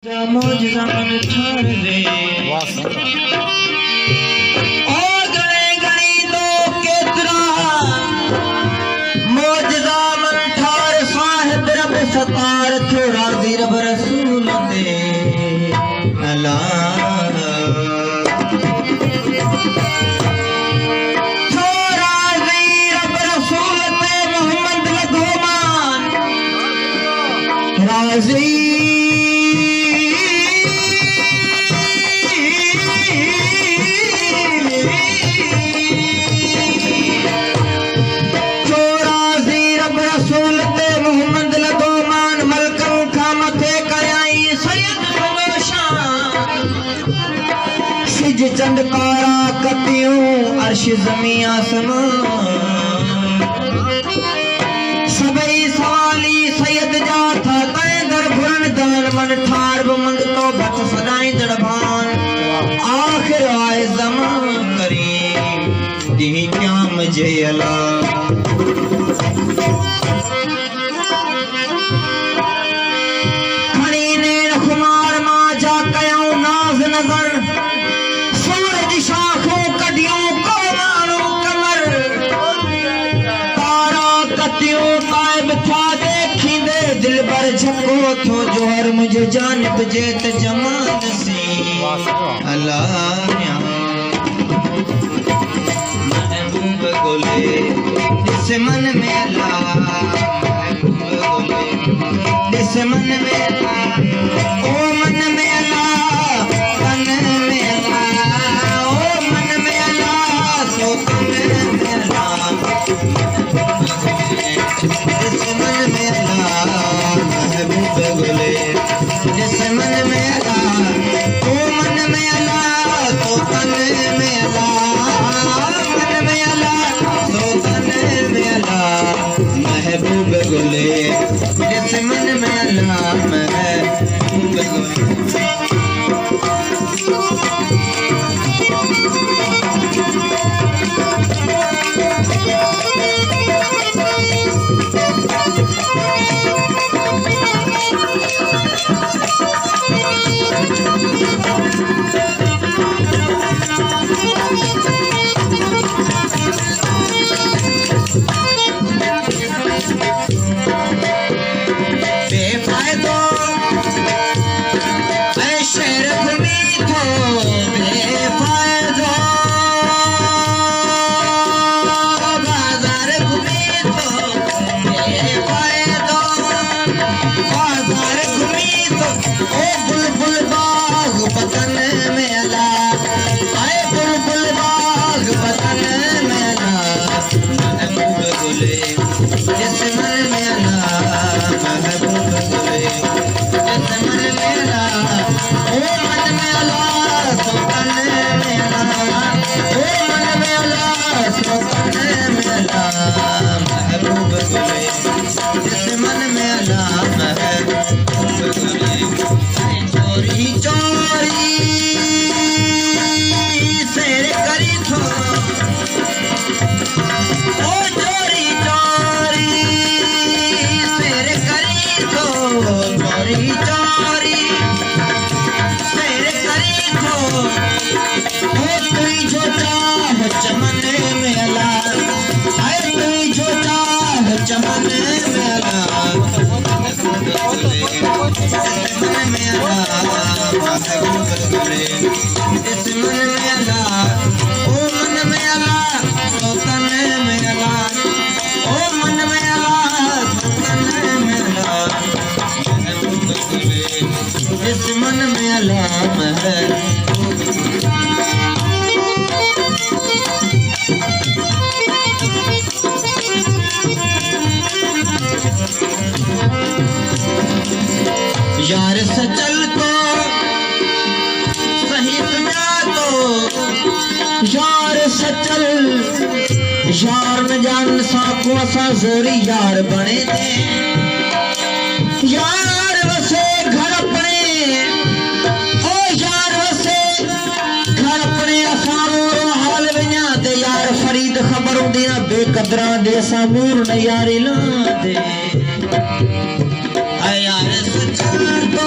मौजज़ा मन ठार दे ओ घणे घणी तो केतरा मौजज़ा मन ठार साहिब रब सतार थोड़ा दी रब रसूल दे अल्लाह थोड़ा दी रब रसूल दे मोहम्मद लगोमान राज़ी चंद कारा कतियों अर्श ज़मी आसमान सबई सवाली सैयद जा था तय दर भुरन दान मन ठार बमंग तो बच सदाई दरबान आखिर आए ज़मान करीम दी क्या मुझे अला खड़ी ने खुमार मा जा कयां नाज नजर शाखों कदियों को मानो कमर तारा कतियों कायब था देखी दे दिल भर झको थो जोहर मुझे जानिब जेत जमान सी अल्लाह महबूब गोले जिस मन में अल्लाह महबूब गोले जिस मन में अल्लाह ओ मन में अल्लाह मन में महबूब गुले जिस मन में अल्लाह महबूब गुले यार सचल को सही सुना तो यार सचल यार न जान साको असा जोरी यार बने दे यार वसे घर अपने ओ यार वसे घर अपने असानो हाल विया दे यार फरीद खबर होंदी ना बेकदरा दे सामूर न यारी ला दे यार सचल को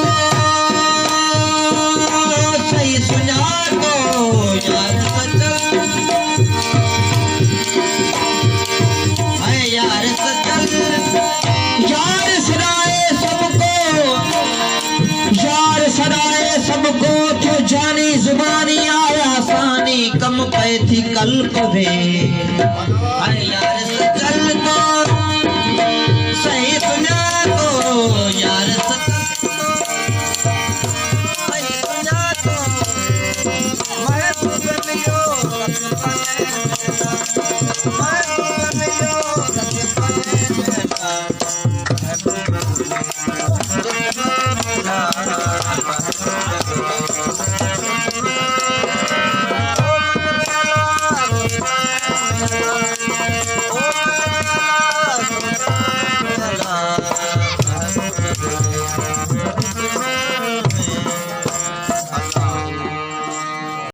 जानी जुबानी आया सानी कम पे थी कल्प वे यार कल